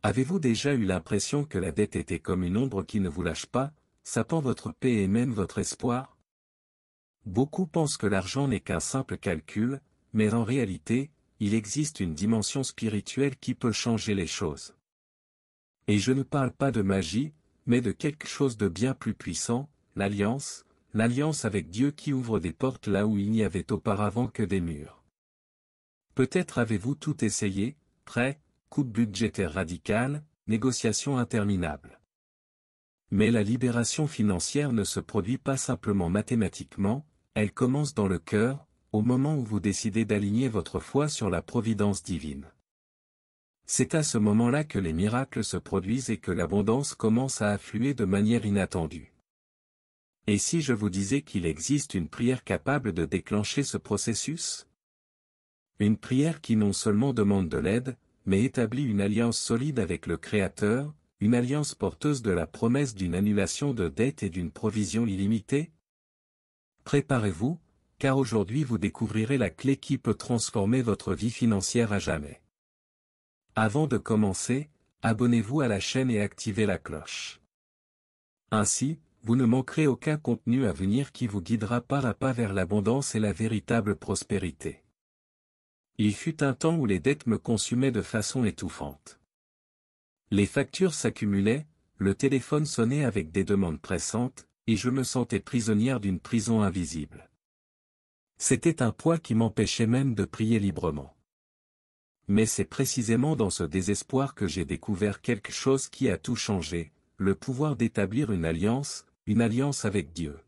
Avez-vous déjà eu l'impression que la dette était comme une ombre qui ne vous lâche pas, sapant votre paix et même votre espoir? Beaucoup pensent que l'argent n'est qu'un simple calcul, mais en réalité, il existe une dimension spirituelle qui peut changer les choses. Et je ne parle pas de magie, mais de quelque chose de bien plus puissant, l'alliance avec Dieu qui ouvre des portes là où il n'y avait auparavant que des murs. Peut-être avez-vous tout essayé, prêts, coupe budgétaire radicale, négociations interminables. Mais la libération financière ne se produit pas simplement mathématiquement, elle commence dans le cœur, au moment où vous décidez d'aligner votre foi sur la providence divine. C'est à ce moment-là que les miracles se produisent et que l'abondance commence à affluer de manière inattendue. Et si je vous disais qu'il existe une prière capable de déclencher ce processus? Une prière qui non seulement demande de l'aide, mais établit une alliance solide avec le Créateur, une alliance porteuse de la promesse d'une annulation de dettes et d'une provision illimitée? Préparez-vous, car aujourd'hui vous découvrirez la clé qui peut transformer votre vie financière à jamais. Avant de commencer, abonnez-vous à la chaîne et activez la cloche. Ainsi, vous ne manquerez aucun contenu à venir qui vous guidera pas à pas vers l'abondance et la véritable prospérité. Il fut un temps où les dettes me consumaient de façon étouffante. Les factures s'accumulaient, le téléphone sonnait avec des demandes pressantes, et je me sentais prisonnière d'une prison invisible. C'était un poids qui m'empêchait même de prier librement. Mais c'est précisément dans ce désespoir que j'ai découvert quelque chose qui a tout changé, le pouvoir d'établir une alliance avec Dieu.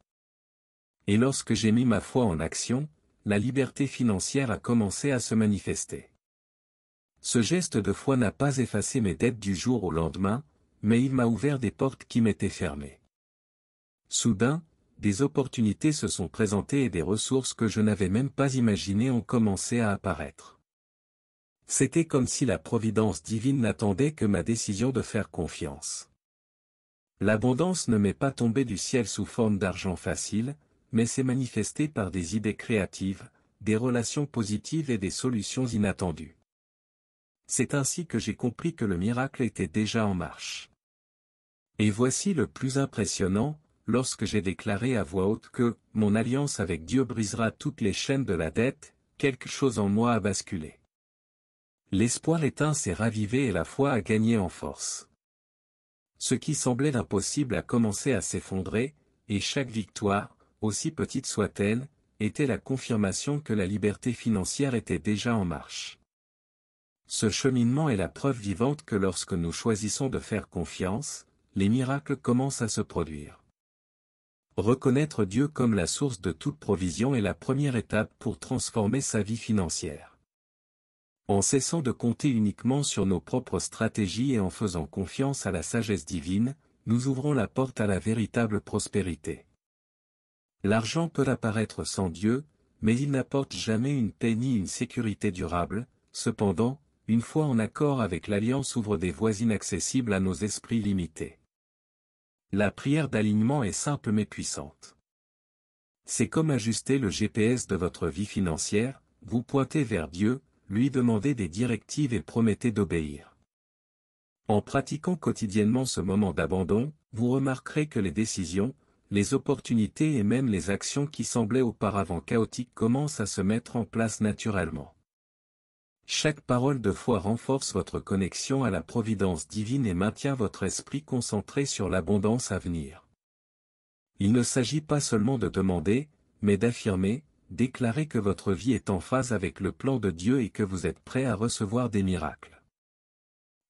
Et lorsque j'ai mis ma foi en action, la liberté financière a commencé à se manifester. Ce geste de foi n'a pas effacé mes dettes du jour au lendemain, mais il m'a ouvert des portes qui m'étaient fermées. Soudain, des opportunités se sont présentées et des ressources que je n'avais même pas imaginées ont commencé à apparaître. C'était comme si la providence divine n'attendait que ma décision de faire confiance. L'abondance ne m'est pas tombée du ciel sous forme d'argent facile, mais s'est manifestée par des idées créatives, des relations positives et des solutions inattendues. C'est ainsi que j'ai compris que le miracle était déjà en marche. Et voici le plus impressionnant, lorsque j'ai déclaré à voix haute que « mon alliance avec Dieu brisera toutes les chaînes de la dette », quelque chose en moi a basculé. L'espoir éteint s'est ravivé et la foi a gagné en force. Ce qui semblait impossible a commencé à s'effondrer, et chaque victoire, aussi petite soit-elle, était la confirmation que la liberté financière était déjà en marche. Ce cheminement est la preuve vivante que lorsque nous choisissons de faire confiance, les miracles commencent à se produire. Reconnaître Dieu comme la source de toute provision est la première étape pour transformer sa vie financière. En cessant de compter uniquement sur nos propres stratégies et en faisant confiance à la sagesse divine, nous ouvrons la porte à la véritable prospérité. L'argent peut apparaître sans Dieu, mais il n'apporte jamais une paix ni une sécurité durable. Cependant, une foi en accord avec l'alliance ouvre des voies inaccessibles à nos esprits limités. La prière d'alignement est simple mais puissante. C'est comme ajuster le GPS de votre vie financière, vous pointez vers Dieu, lui demandez des directives et promettez d'obéir. En pratiquant quotidiennement ce moment d'abandon, vous remarquerez que les décisions, les opportunités et même les actions qui semblaient auparavant chaotiques commencent à se mettre en place naturellement. Chaque parole de foi renforce votre connexion à la providence divine et maintient votre esprit concentré sur l'abondance à venir. Il ne s'agit pas seulement de demander, mais d'affirmer, déclarer que votre vie est en phase avec le plan de Dieu et que vous êtes prêt à recevoir des miracles.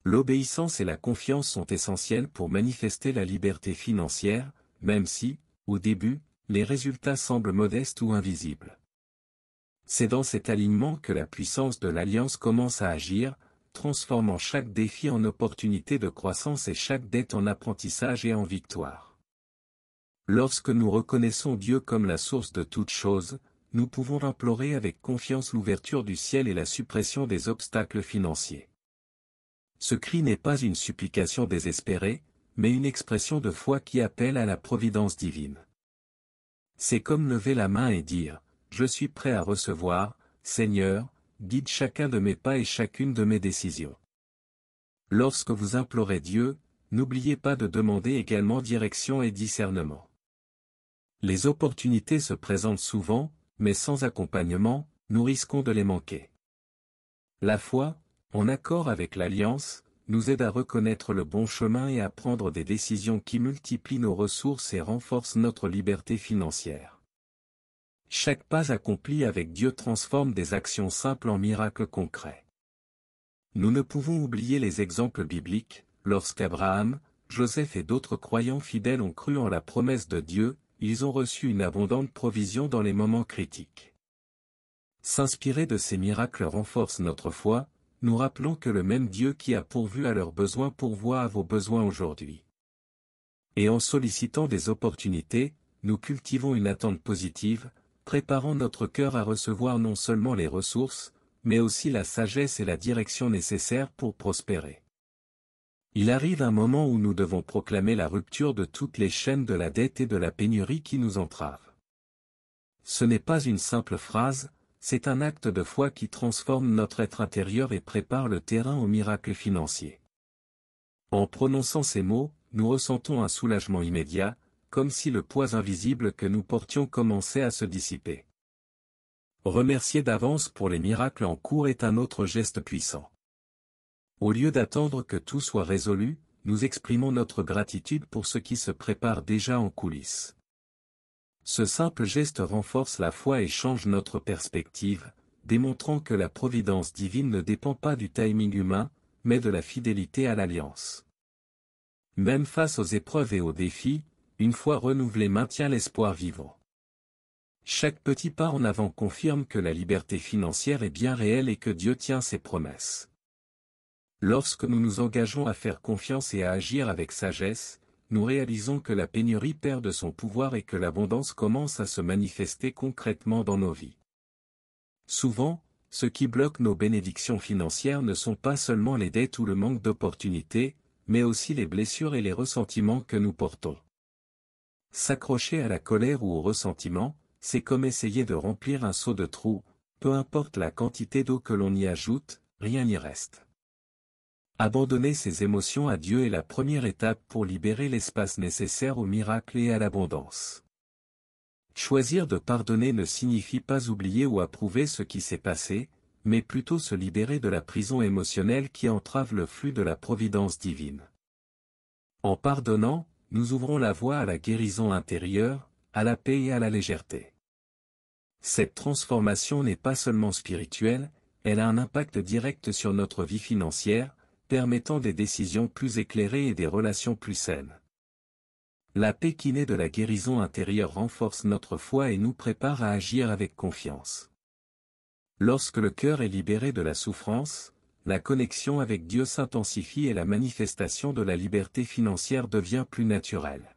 L'obéissance et la confiance sont essentielles pour manifester la liberté financière, même si, au début, les résultats semblent modestes ou invisibles. C'est dans cet alignement que la puissance de l'alliance commence à agir, transformant chaque défi en opportunité de croissance et chaque dette en apprentissage et en victoire. Lorsque nous reconnaissons Dieu comme la source de toutes choses, nous pouvons implorer avec confiance l'ouverture du ciel et la suppression des obstacles financiers. Ce cri n'est pas une supplication désespérée, mais une expression de foi qui appelle à la providence divine. C'est comme lever la main et dire « Je suis prêt à recevoir, Seigneur, guide chacun de mes pas et chacune de mes décisions ». Lorsque vous implorez Dieu, n'oubliez pas de demander également direction et discernement. Les opportunités se présentent souvent, mais sans accompagnement, nous risquons de les manquer. La foi, en accord avec l'Alliance, nous aide à reconnaître le bon chemin et à prendre des décisions qui multiplient nos ressources et renforcent notre liberté financière. Chaque pas accompli avec Dieu transforme des actions simples en miracles concrets. Nous ne pouvons oublier les exemples bibliques, lorsqu'Abraham, Joseph et d'autres croyants fidèles ont cru en la promesse de Dieu, ils ont reçu une abondante provision dans les moments critiques. S'inspirer de ces miracles renforce notre foi, nous rappelons que le même Dieu qui a pourvu à leurs besoins pourvoit à vos besoins aujourd'hui. Et en sollicitant des opportunités, nous cultivons une attente positive, préparant notre cœur à recevoir non seulement les ressources, mais aussi la sagesse et la direction nécessaires pour prospérer. Il arrive un moment où nous devons proclamer la rupture de toutes les chaînes de la dette et de la pénurie qui nous entravent. Ce n'est pas une simple phrase, c'est un acte de foi qui transforme notre être intérieur et prépare le terrain au miracle financier. En prononçant ces mots, nous ressentons un soulagement immédiat, comme si le poids invisible que nous portions commençait à se dissiper. Remercier d'avance pour les miracles en cours est un autre geste puissant. Au lieu d'attendre que tout soit résolu, nous exprimons notre gratitude pour ce qui se prépare déjà en coulisses. Ce simple geste renforce la foi et change notre perspective, démontrant que la providence divine ne dépend pas du timing humain, mais de la fidélité à l'alliance. Même face aux épreuves et aux défis, une foi renouvelée maintient l'espoir vivant. Chaque petit pas en avant confirme que la liberté financière est bien réelle et que Dieu tient ses promesses. Lorsque nous nous engageons à faire confiance et à agir avec sagesse, nous réalisons que la pénurie perd de son pouvoir et que l'abondance commence à se manifester concrètement dans nos vies. Souvent, ce qui bloque nos bénédictions financières ne sont pas seulement les dettes ou le manque d'opportunités, mais aussi les blessures et les ressentiments que nous portons. S'accrocher à la colère ou au ressentiment, c'est comme essayer de remplir un seau de trou, peu importe la quantité d'eau que l'on y ajoute, rien n'y reste. Abandonner ses émotions à Dieu est la première étape pour libérer l'espace nécessaire au miracle et à l'abondance. Choisir de pardonner ne signifie pas oublier ou approuver ce qui s'est passé, mais plutôt se libérer de la prison émotionnelle qui entrave le flux de la providence divine. En pardonnant, nous ouvrons la voie à la guérison intérieure, à la paix et à la légèreté. Cette transformation n'est pas seulement spirituelle, elle a un impact direct sur notre vie financière, permettant des décisions plus éclairées et des relations plus saines. La paix qui naît de la guérison intérieure renforce notre foi et nous prépare à agir avec confiance. Lorsque le cœur est libéré de la souffrance, la connexion avec Dieu s'intensifie et la manifestation de la liberté financière devient plus naturelle.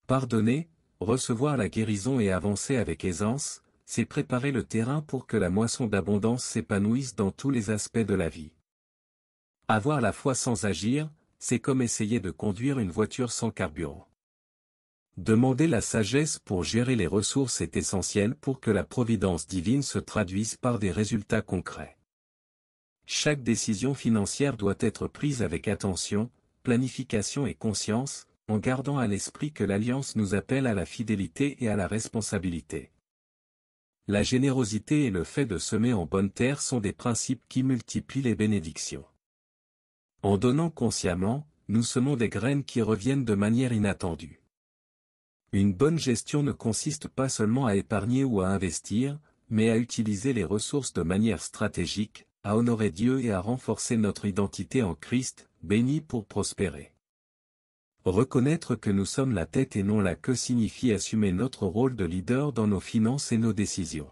Pardonner, recevoir la guérison et avancer avec aisance, c'est préparer le terrain pour que la moisson d'abondance s'épanouisse dans tous les aspects de la vie. Avoir la foi sans agir, c'est comme essayer de conduire une voiture sans carburant. Demander la sagesse pour gérer les ressources est essentiel pour que la providence divine se traduise par des résultats concrets. Chaque décision financière doit être prise avec attention, planification et conscience, en gardant à l'esprit que l'Alliance nous appelle à la fidélité et à la responsabilité. La générosité et le fait de semer en bonne terre sont des principes qui multiplient les bénédictions. En donnant consciemment, nous semons des graines qui reviennent de manière inattendue. Une bonne gestion ne consiste pas seulement à épargner ou à investir, mais à utiliser les ressources de manière stratégique, à honorer Dieu et à renforcer notre identité en Christ, béni pour prospérer. Reconnaître que nous sommes la tête et non la queue signifie assumer notre rôle de leader dans nos finances et nos décisions.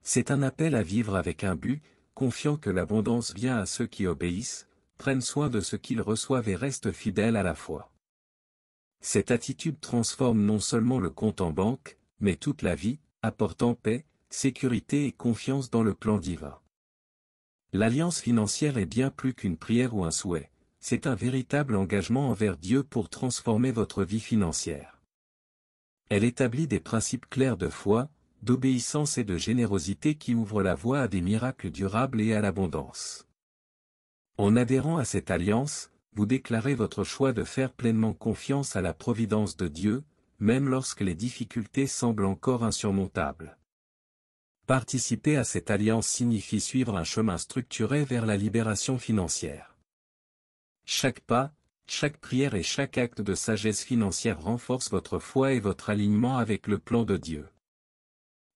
C'est un appel à vivre avec un but, confiant que l'abondance vient à ceux qui obéissent, prennent soin de ce qu'ils reçoivent et restent fidèles à la foi. Cette attitude transforme non seulement le compte en banque, mais toute la vie, apportant paix, sécurité et confiance dans le plan divin. L'alliance financière est bien plus qu'une prière ou un souhait. C'est un véritable engagement envers Dieu pour transformer votre vie financière. Elle établit des principes clairs de foi, d'obéissance et de générosité qui ouvrent la voie à des miracles durables et à l'abondance. En adhérant à cette alliance, vous déclarez votre choix de faire pleinement confiance à la providence de Dieu, même lorsque les difficultés semblent encore insurmontables. Participer à cette alliance signifie suivre un chemin structuré vers la libération financière. Chaque pas, chaque prière et chaque acte de sagesse financière renforce votre foi et votre alignement avec le plan de Dieu.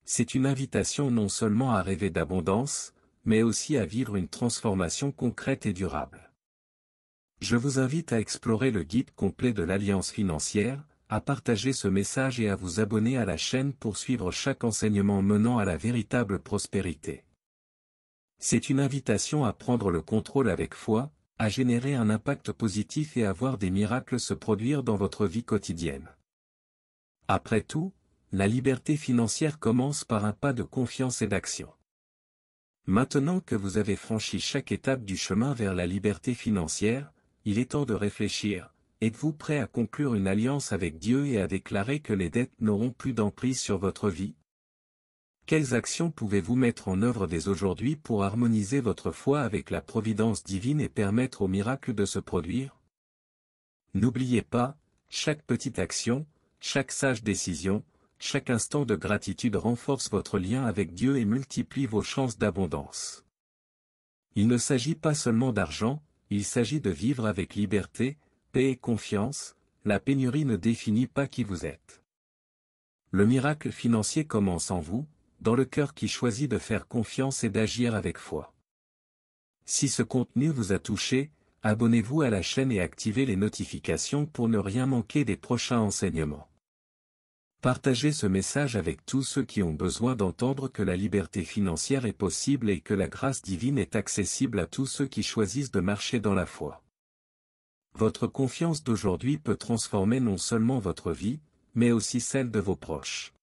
C'est une invitation non seulement à rêver d'abondance, mais aussi à vivre une transformation concrète et durable. Je vous invite à explorer le guide complet de l'Alliance financière, à partager ce message et à vous abonner à la chaîne pour suivre chaque enseignement menant à la véritable prospérité. C'est une invitation à prendre le contrôle avec foi, à générer un impact positif et à voir des miracles se produire dans votre vie quotidienne. Après tout, la liberté financière commence par un pas de confiance et d'action. Maintenant que vous avez franchi chaque étape du chemin vers la liberté financière, il est temps de réfléchir. Êtes-vous prêt à conclure une alliance avec Dieu et à déclarer que les dettes n'auront plus d'emprise sur votre vie? Quelles actions pouvez-vous mettre en œuvre dès aujourd'hui pour harmoniser votre foi avec la providence divine et permettre aux miracles de se produire? N'oubliez pas, chaque petite action, chaque sage décision, chaque instant de gratitude renforce votre lien avec Dieu et multiplie vos chances d'abondance. Il ne s'agit pas seulement d'argent, il s'agit de vivre avec liberté, paix et confiance. La pénurie ne définit pas qui vous êtes. Le miracle financier commence en vous, dans le cœur qui choisit de faire confiance et d'agir avec foi. Si ce contenu vous a touché, abonnez-vous à la chaîne et activez les notifications pour ne rien manquer des prochains enseignements. Partagez ce message avec tous ceux qui ont besoin d'entendre que la liberté financière est possible et que la grâce divine est accessible à tous ceux qui choisissent de marcher dans la foi. Votre confiance d'aujourd'hui peut transformer non seulement votre vie, mais aussi celle de vos proches.